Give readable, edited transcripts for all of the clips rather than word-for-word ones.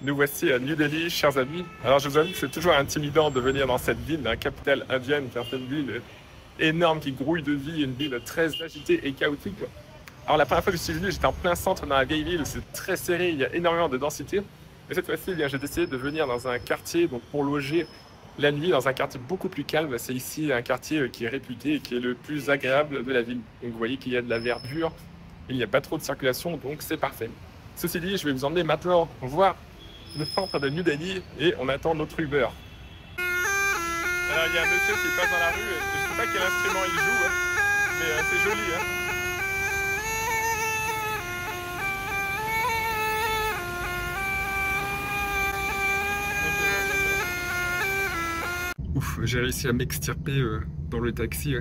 Nous voici à New Delhi, chers amis. Alors je vous avoue que c'est toujours intimidant de venir dans cette ville, la capitale indienne, car c'est une ville énorme qui grouille de vie, une ville très agitée et chaotique. Alors la première fois que je suis venu, j'étais en plein centre dans la vieille ville, c'est très serré, il y a énormément de densité. Et cette fois-ci, j'ai décidé de venir dans un quartier donc pour loger la nuit dans un quartier beaucoup plus calme. C'est ici un quartier qui est réputé et qui est le plus agréable de la ville. Donc vous voyez qu'il y a de la verdure, il n'y a pas trop de circulation, donc c'est parfait. Ceci dit, je vais vous emmener maintenant voir le centre de New Delhi et on attend notre Uber. Alors il y a un monsieur qui passe dans la rue, je ne sais pas quel instrument il joue, mais c'est joli. Ouf, j'ai réussi à m'extirper dans le taxi.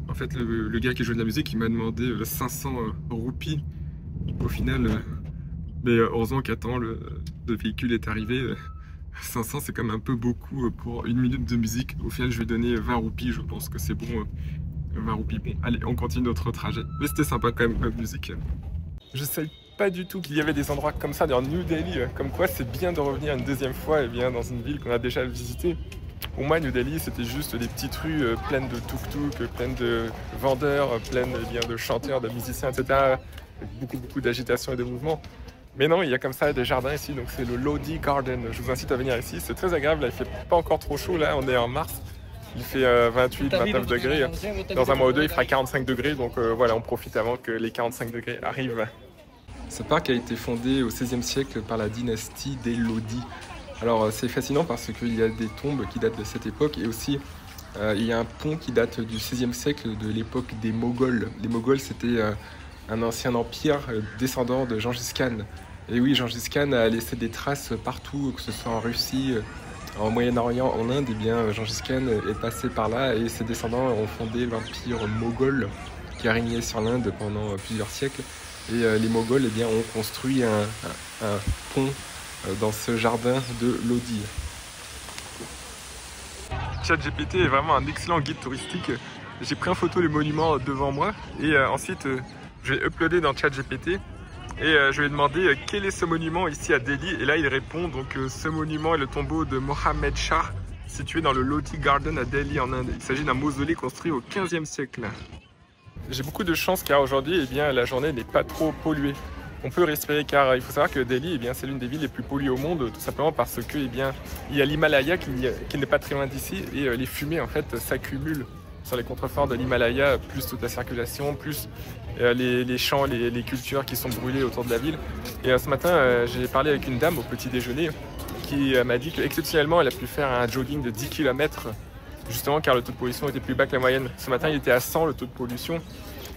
En fait, le gars qui joue de la musique, il m'a demandé 500 roupies au final. Mais heureusement qu'attends, le véhicule est arrivé. 500, c'est quand même un peu beaucoup pour une minute de musique. Au final, je vais donner 20 roupies, je pense que c'est bon. 20 roupies, bon, allez, on continue notre trajet. Mais c'était sympa quand même comme musique. Je sais pas du tout qu'il y avait des endroits comme ça dans New Delhi. Comme quoi, c'est bien de revenir une deuxième fois et bien dans une ville qu'on a déjà visitée. Pour moi, New Delhi, c'était juste des petites rues pleines de tuk-tuk, pleines de vendeurs, pleines de chanteurs, de musiciens, etc. Beaucoup d'agitation et de mouvement. Mais non, il y a comme ça des jardins ici, donc c'est le Lodi Garden. Je vous incite à venir ici, c'est très agréable. Là, il fait pas encore trop chaud, là, on est en mars. Il fait 28-29 degrés. Dans un mois ou deux, il fera 45 degrés, donc voilà, on profite avant que les 45 degrés arrivent. Ce parc a été fondé au XVIe siècle par la dynastie des Lodi. Alors c'est fascinant parce qu'il y a des tombes qui datent de cette époque et aussi il y a un pont qui date du XVIe siècle, de l'époque des Moghols. Les Moghols, c'était un ancien empire descendant de Gengis Khan. Et oui, Gengis Khan a laissé des traces partout, que ce soit en Russie, en Moyen-Orient, en Inde. Et bien, Gengis Khan est passé par là et ses descendants ont fondé l'empire moghol qui a régné sur l'Inde pendant plusieurs siècles. Et les Moghols bien, ont construit un pont dans ce jardin de Lodi. ChatGPT est vraiment un excellent guide touristique. J'ai pris en photo le monument devant moi et ensuite je l'ai uploadé dans ChatGPT et je lui ai demandé quel est ce monument ici à Delhi et là il répond donc ce monument est le tombeau de Mohammed Shah situé dans le Lodi Garden à Delhi en Inde. Il s'agit d'un mausolée construit au 15e siècle. J'ai beaucoup de chance car aujourd'hui la journée n'est pas trop polluée. On peut respirer car il faut savoir que Delhi c'est l'une des villes les plus polluées au monde tout simplement parce que il y a l'Himalaya qui n'est pas très loin d'ici et les fumées en fait s'accumulent sur les contreforts de l'Himalaya, plus toute la circulation, plus les champs, les cultures qui sont brûlées autour de la ville. Et ce matin, j'ai parlé avec une dame au petit déjeuner qui m'a dit qu'exceptionnellement, elle a pu faire un jogging de 10 km, justement car le taux de pollution était plus bas que la moyenne. Ce matin, il était à 100 le taux de pollution.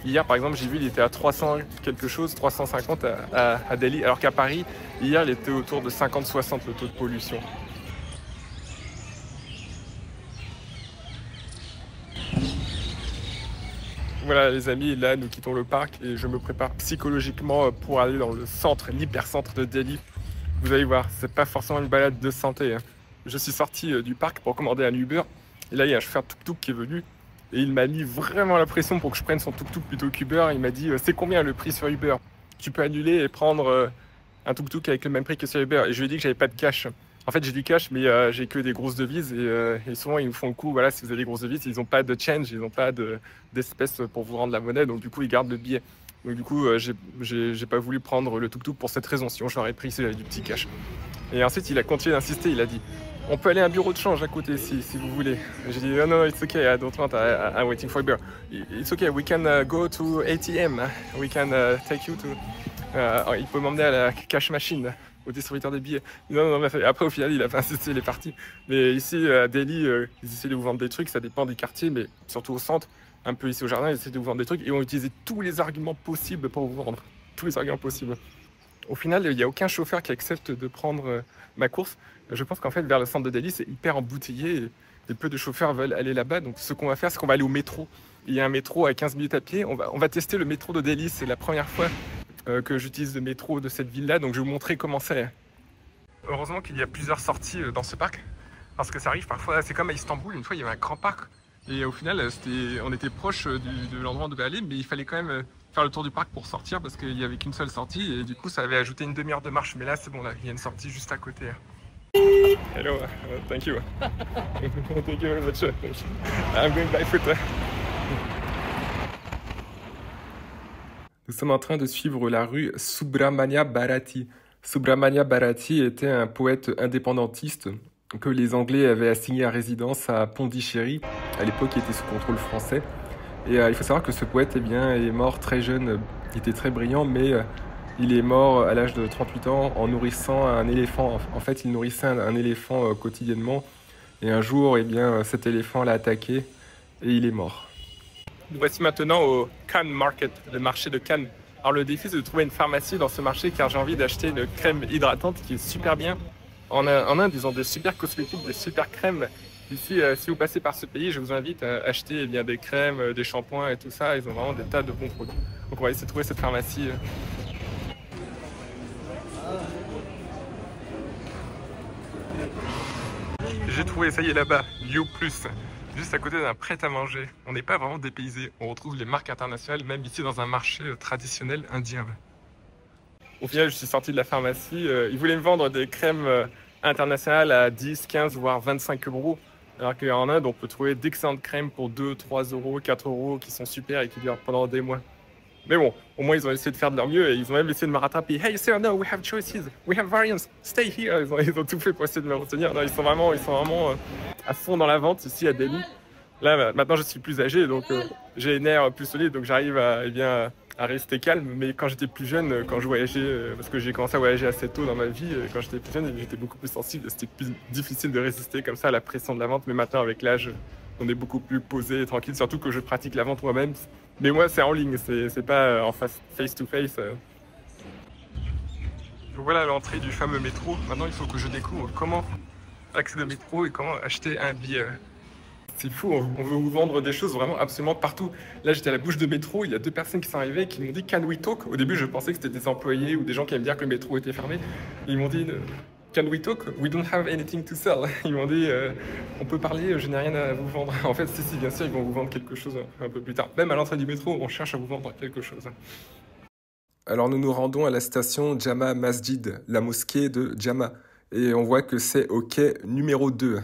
Hier, par exemple, j'ai vu il était à 300 quelque chose, 350 à Delhi, alors qu'à Paris, hier, il était autour de 50-60 le taux de pollution. Voilà les amis, là nous quittons le parc et je me prépare psychologiquement pour aller dans le centre, l'hypercentre de Delhi. Vous allez voir, c'est pas forcément une balade de santé. Je suis sorti du parc pour commander un Uber et là il y a un chauffeur tuk-tuk qui est venu et il m'a mis vraiment la pression pour que je prenne son tuk-tuk plutôt qu'Uber. Il m'a dit c'est combien le prix sur Uber? Tu peux annuler et prendre un tuk-tuk avec le même prix que sur Uber. Et je lui ai dit que j'avais pas de cash. En fait, j'ai du cash, mais j'ai que des grosses devises et souvent ils nous font le coup. Voilà, si vous avez des grosses devises, ils n'ont pas de change, ils n'ont pas d'espèces pour vous rendre la monnaie, donc du coup ils gardent le billet. Donc du coup, j'ai pas voulu prendre le tuk-tuk pour cette raison. Sinon, j'aurais pris si j'avais du petit cash. Et ensuite, il a continué d'insister. Il a dit, on peut aller à un bureau de change à côté si vous voulez. J'ai dit, oh, no, it's okay, I don't want, I'm waiting for Uber. It's okay, we can go to ATM. We can take you to. Il peut m'emmener à la cash machine, au distributeur des billets. Non, après au final il a pas insisté, il est parti. Mais ici à Delhi, ils essaient de vous vendre des trucs, ça dépend des quartiers, mais surtout au centre, un peu ici au jardin, ils essaient de vous vendre des trucs et vont utiliser tous les arguments possibles pour vous vendre. Tous les arguments possibles. Au final, il n'y a aucun chauffeur qui accepte de prendre ma course. Je pense qu'en fait, vers le centre de Delhi, c'est hyper embouteillé et peu de chauffeurs veulent aller là-bas. Donc ce qu'on va faire, c'est qu'on va aller au métro. Il y a un métro à 15 minutes à pied. On va tester le métro de Delhi, c'est la première fois que j'utilise le métro de cette ville-là, donc je vais vous montrer comment c'est. Heureusement qu'il y a plusieurs sorties dans ce parc, parce que ça arrive parfois, c'est comme à Istanbul, une fois il y avait un grand parc, et au final on était proche de l'endroit où on devait aller, mais il fallait quand même faire le tour du parc pour sortir parce qu'il n'y avait qu'une seule sortie et du coup ça avait ajouté une demi-heure de marche. Mais là c'est bon, là il y a une sortie juste à côté. Hello, thank you. Thank you very much. I'm going barefoot. Nous sommes en train de suivre la rue Subramania Bharati. Subramania Bharati était un poète indépendantiste que les Anglais avaient assigné à résidence à Pondichéry. À l'époque, il était sous contrôle français. Et il faut savoir que ce poète est mort très jeune. Il était très brillant, mais il est mort à l'âge de 38 ans en nourrissant un éléphant. En fait, il nourrissait un éléphant quotidiennement. Et un jour, cet éléphant l'a attaqué et il est mort. Nous voici maintenant au Cannes Market, le marché de Cannes. Alors le défi c'est de trouver une pharmacie dans ce marché car j'ai envie d'acheter une crème hydratante qui est super bien. En Inde, ils ont des super cosmétiques, des super crèmes. Ici, si vous passez par ce pays, je vous invite à acheter des crèmes, des shampoings et tout ça. Ils ont vraiment des tas de bons produits. Donc on va essayer de trouver cette pharmacie. J'ai trouvé, ça y est là-bas, You Plus. Juste à côté d'un prêt-à-manger. On n'est pas vraiment dépaysé. On retrouve les marques internationales, même ici dans un marché traditionnel indien. Au final, je suis sorti de la pharmacie. Ils voulaient me vendre des crèmes internationales à 10, 15, voire 25 euros. Alors qu'en Inde, on peut trouver d'excellentes crèmes pour 2, 3 euros, 4 euros qui sont super et qui durent pendant des mois. Mais bon, au moins ils ont essayé de faire de leur mieux et ils ont même essayé de me rattraper. Hey sir, no, we have choices, we have variants, stay here. Ils ont tout fait pour essayer de me retenir. Non, ils sont vraiment à fond dans la vente ici à Delhi. Là, maintenant je suis plus âgé, donc j'ai les nerfs plus solides, donc j'arrive à rester calme. Mais quand j'étais plus jeune, quand je voyageais, parce que j'ai commencé à voyager assez tôt dans ma vie, quand j'étais plus jeune, j'étais beaucoup plus sensible. C'était plus difficile de résister comme ça à la pression de la vente. Mais maintenant, avec l'âge, on est beaucoup plus posé et tranquille, surtout que je pratique la vente moi-même. Mais moi, c'est en ligne, c'est pas en face-to-face. Voilà l'entrée du fameux métro. Maintenant, il faut que je découvre comment accéder au métro et comment acheter un billet. C'est fou, on veut vous vendre des choses vraiment absolument partout. Là, j'étais à la bouche de métro, il y a 2 personnes qui sont arrivées et qui m'ont dit « Can we talk ?» Au début, je pensais que c'était des employés ou des gens qui allaient me dire que le métro était fermé. Ils m'ont dit « Can we talk? We don't have anything to sell. » Ils m'ont dit « On peut parler, je n'ai rien à vous vendre. » En fait, si, bien sûr, ils vont vous vendre quelque chose un peu plus tard. Même à l'entrée du métro, on cherche à vous vendre quelque chose. Alors, nous nous rendons à la station Jama Masjid, la mosquée de Jama. Et on voit que c'est au quai numéro 2.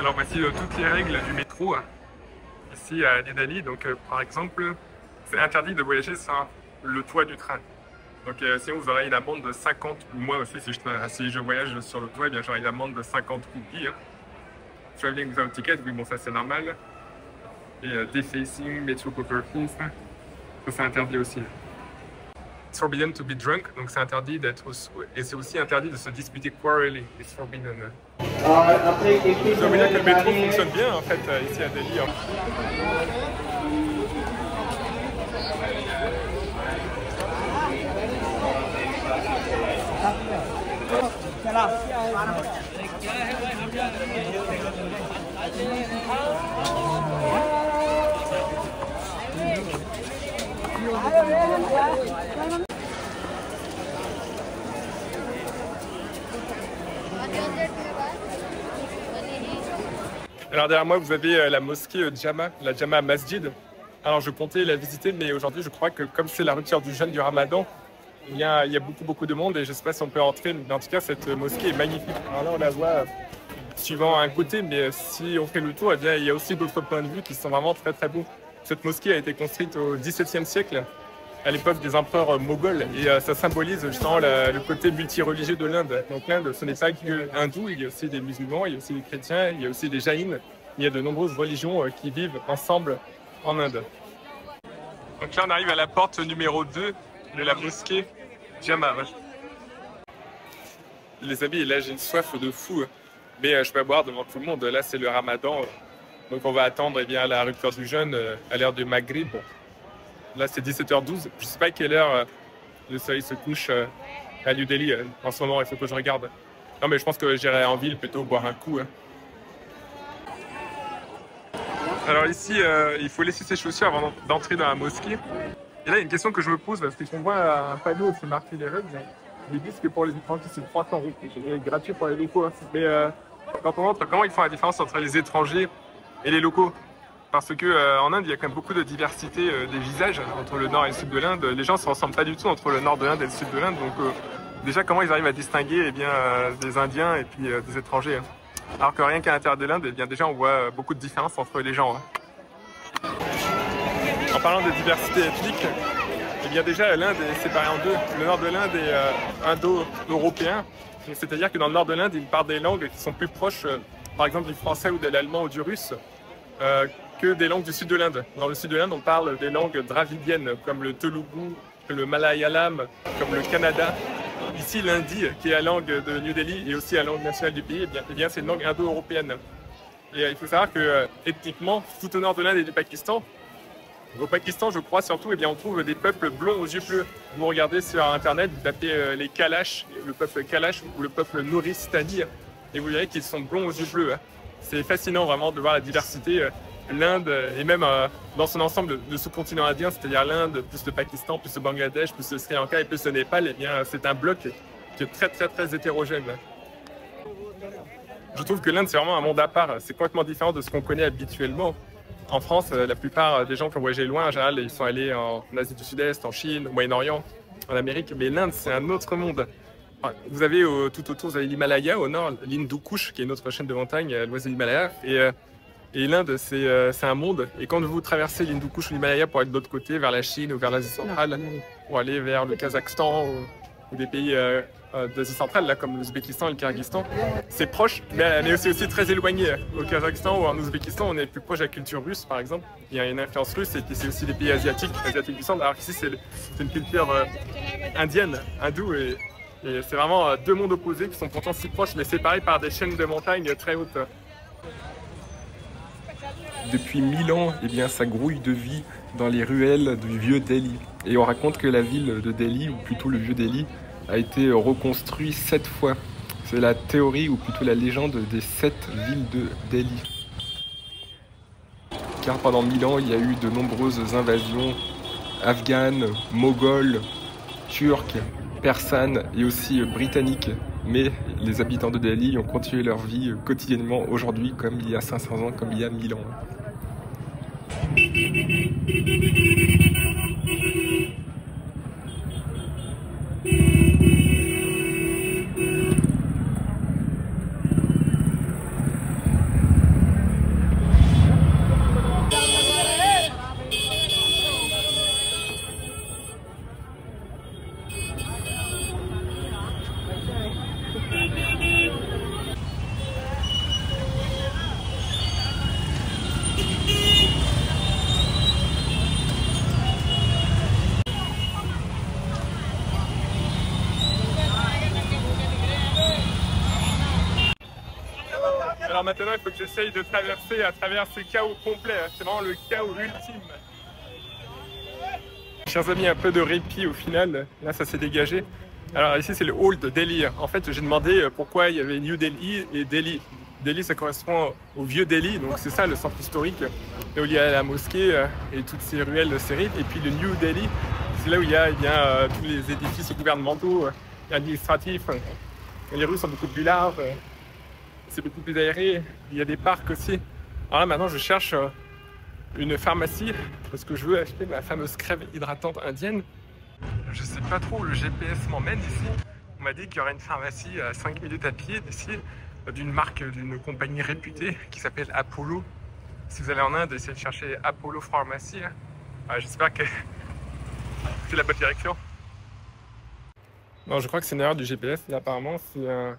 Alors voici toutes les règles du métro ici à New Delhi. Donc par exemple, c'est interdit de voyager sur le toit du train. Donc sinon vous aurez une amende de 50, ou moi aussi si je voyage sur le toit, eh bien j'aurai une amende de 50 roupies. Traveling without ticket, oui bon ça c'est normal. Et defacing, metro properties, ça c'est interdit aussi. It's forbidden to be drunk, donc c'est interdit d'être et c'est aussi interdit de se disputer quarreling. It's forbidden. Je veux dire que le métro fonctionne bien en fait ici à Delhi. Alors derrière moi vous avez la mosquée Jama, la Jama Masjid. Alors je comptais la visiter mais aujourd'hui je crois que comme c'est la rupture du jeûne du Ramadan, il y a beaucoup de monde et je ne sais pas si on peut entrer, mais en tout cas cette mosquée est magnifique. Alors là on la voit suivant un côté, mais si on fait le tour, eh bien, il y a aussi d'autres points de vue qui sont vraiment très beaux. Cette mosquée a été construite au XVIIe siècle, à l'époque des empereurs moghols, et ça symbolise justement le côté multireligieux de l'Inde. Donc l'Inde, ce n'est pas que hindou, il y a aussi des musulmans, il y a aussi des chrétiens, il y a aussi des jaïns. Il y a de nombreuses religions qui vivent ensemble en Inde. Donc là, on arrive à la porte numéro 2 de la mosquée Jama. Les amis, là, j'ai une soif de fou, mais je peux boire devant tout le monde. Là, c'est le Ramadan, donc on va attendre la rupture du jeûne à l'heure du Maghrib. Là, c'est 17h12. Je ne sais pas à quelle heure le soleil se couche à New Delhi. En ce moment, il faut que je regarde. Non, mais je pense que j'irai en ville plutôt boire un coup. Alors ici, il faut laisser ses chaussures avant d'entrer dans la mosquée. Et là, il y a une question que je me pose, parce qu'on voit un panneau qui marque les règles. Ils disent que pour les étrangers, c'est 300 roupies. C'est gratuit pour les locaux. Mais quand on montre comment ils font la différence entre les étrangers et les locaux. Parce que en Inde, il y a quand même beaucoup de diversité des visages entre le nord et le sud de l'Inde. Les gens ne se ressemblent pas du tout entre le nord de l'Inde et le sud de l'Inde. Donc déjà, comment ils arrivent à distinguer eh bien, des Indiens et puis des étrangers. Hein. Alors que rien qu'à l'intérieur de l'Inde, eh bien déjà, on voit beaucoup de différences entre les gens. Hein. En parlant de diversité ethnique, eh bien déjà, l'Inde est séparée en deux. Le nord de l'Inde est indo-européen. C'est-à-dire que dans le nord de l'Inde, ils parlent des langues qui sont plus proches, par exemple, du français ou de l'allemand ou du russe. Que des langues du sud de l'Inde. Dans le sud de l'Inde, on parle des langues dravidiennes, comme le telugu, le malayalam, comme le kannada. Ici, l'hindi, qui est la langue de New Delhi et aussi la langue nationale du pays, eh bien c'est une langue indo-européenne. Et il faut savoir que, ethniquement, tout au nord de l'Inde et du Pakistan, au Pakistan, je crois surtout, eh bien, on trouve des peuples blonds aux yeux bleus. Vous regardez sur Internet, vous tapez les Kalash, le peuple Kalash ou le peuple Nouristani, et vous verrez qu'ils sont blonds aux yeux bleus. C'est fascinant vraiment de voir la diversité. L'Inde, et même dans son ensemble, le sous-continent indien, c'est-à-dire l'Inde, plus le Pakistan, plus le Bangladesh, plus le Sri Lanka et plus le Népal, eh bien, c'est un bloc qui est très hétérogène. Je trouve que l'Inde, c'est vraiment un monde à part. C'est complètement différent de ce qu'on connaît habituellement. En France, la plupart des gens qui ont voyagé loin, en général, ils sont allés en Asie du Sud-Est, en Chine, au Moyen-Orient, en Amérique. Mais l'Inde, c'est un autre monde. Vous avez tout autour, vous avez l'Himalaya, au nord, l'Hindu Kush, qui est une autre chaîne de montagne à l'ouest de l'Himalaya. Et l'Inde, c'est un monde. Et quand vous traversez l'Hindu Kush ou l'Himalaya pour aller de l'autre côté, vers la Chine ou vers l'Asie centrale, pour aller vers le Kazakhstan ou des pays d'Asie centrale, là, comme l'Ouzbékistan et le Kyrgyzstan, c'est proche, mais aussi très éloigné. Au Kazakhstan ou en Ouzbékistan, on est plus proche de la culture russe, par exemple. Il y a une influence russe et puis c'est aussi des pays asiatiques du centre. Alors qu'ici, c'est une culture indienne, hindoue. Et c'est vraiment deux mondes opposés qui sont pourtant si proches, mais séparés par des chaînes de montagnes très hautes. Depuis 1000 ans, eh bien, ça grouille de vie dans les ruelles du vieux Delhi. Et on raconte que la ville de Delhi, ou plutôt le vieux Delhi, a été reconstruit 7 fois. C'est la théorie, ou plutôt la légende des 7 villes de Delhi. Car pendant 1000 ans, il y a eu de nombreuses invasions afghanes, mogholes, turques, persanes et aussi britanniques. Mais les habitants de Delhi ont continué leur vie quotidiennement aujourd'hui, comme il y a 500 ans, comme il y a 1000 ans. Alors maintenant, il faut que j'essaye de traverser à travers ce chaos complet. C'est vraiment le chaos ultime. Chers amis, un peu de répit au final. Là, ça s'est dégagé. Alors ici, c'est le hall de Delhi. En fait, j'ai demandé pourquoi il y avait New Delhi et Delhi. Delhi, ça correspond au vieux Delhi, donc c'est ça le centre historique, là où il y a la mosquée et toutes ces ruelles serrées. Et puis le New Delhi, c'est là où il y a tous les édifices gouvernementaux, administratifs. Les rues sont beaucoup plus larges, c'est beaucoup plus aéré. Il y a des parcs aussi. Alors là, maintenant, je cherche une pharmacie parce que je veux acheter ma fameuse crème hydratante indienne. Je sais pas trop où le GPS m'emmène ici. On m'a dit qu'il y aurait une pharmacie à 5 minutes à pied d'ici, d'une marque, d'une compagnie réputée qui s'appelle Apollo. Si vous allez en Inde, essayez de chercher Apollo Pharmacy. J'espère que c'est la bonne direction. Non, je crois que c'est une erreur du GPS. Là, apparemment, c'est un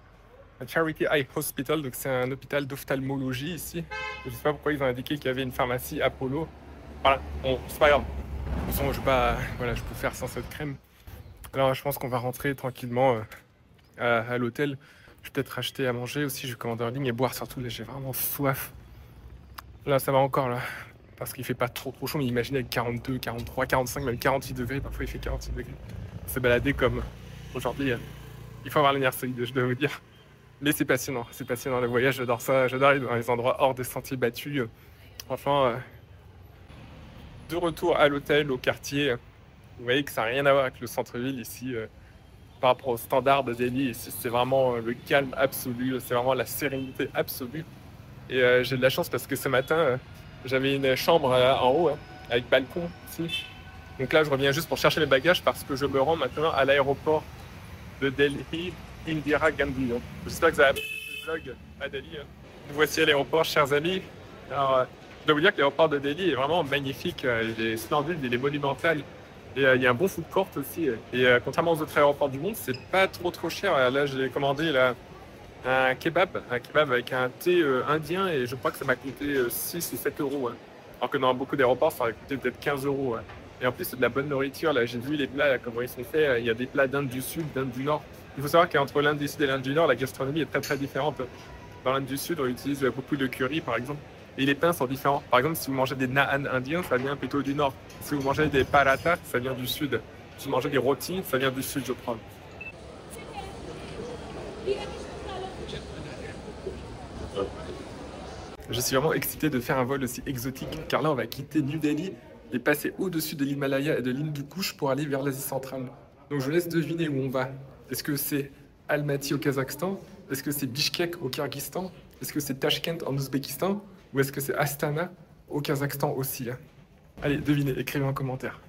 Charity Eye Hospital, donc c'est un hôpital d'ophtalmologie ici. Je ne sais pas pourquoi ils ont indiqué qu'il y avait une pharmacie Apollo. Voilà, bon, c'est pas grave. De toute façon, je peux faire sans cette crème. Alors, je pense qu'on va rentrer tranquillement à l'hôtel. Je vais peut-être acheter à manger aussi, je vais commander en ligne et boire surtout. Là, j'ai vraiment soif. Là, ça va encore, là. Parce qu'il fait pas trop chaud, mais imaginez avec 42, 43, 45, même 46 degrés. Parfois, il fait 46 degrés. Se balader comme aujourd'hui, il faut avoir le nerf solide, je dois vous dire. Mais c'est passionnant le voyage, j'adore ça. J'adore aller dans les endroits hors des sentiers battus. Franchement, de retour à l'hôtel, au quartier, vous voyez que ça n'a rien à voir avec le centre-ville ici. par rapport aux standards de Delhi. Ici, c'est vraiment le calme absolu, c'est vraiment la sérénité absolue. Et j'ai de la chance parce que ce matin, j'avais une chambre en haut, hein, avec balcon ici. Donc là, je reviens juste pour chercher mes bagages parce que je me rends maintenant à l'aéroport de Delhi, Indira Gandhi. Donc, j'espère que vous avez apprécié ce vlog à Delhi. Hein. Nous voici à l'aéroport, chers amis. Alors, je dois vous dire que l'aéroport de Delhi est vraiment magnifique. Il est splendide, il est monumental. Et il y a un bon food court aussi. Et contrairement aux autres aéroports du monde, c'est pas trop cher. Là, j'ai commandé un kebab avec un thé indien et je crois que ça m'a coûté 6 ou 7 euros. Ouais. Alors que dans beaucoup d'aéroports, ça aurait coûté peut-être 15 euros. Ouais. Et en plus, c'est de la bonne nourriture. Là, j'ai vu les plats, là, comment ils sont faits. Il y a des plats d'Inde du Sud, d'Inde du Nord. Il faut savoir qu'entre l'Inde du Sud et l'Inde du Nord, la gastronomie est très différente. Dans l'Inde du Sud, on utilise beaucoup de curry, par exemple. Et les pains sont différents. Par exemple, si vous mangez des naan indiens, ça vient plutôt du nord. Si vous mangez des parathas, ça vient du sud. Si vous mangez des rotis, ça vient du sud, je crois. Je suis vraiment excité de faire un vol aussi exotique, car là, on va quitter New Delhi et passer au-dessus de l'Himalaya et de l'Hindu Kush pour aller vers l'Asie centrale. Donc, je vous laisse deviner où on va. Est-ce que c'est Almaty au Kazakhstan? Est-ce que c'est Bishkek au Kyrgyzstan? Est-ce que c'est Tashkent en Ouzbékistan? Ou est-ce que c'est Astana au Kazakhstan aussi? Allez, devinez, écrivez en commentaire.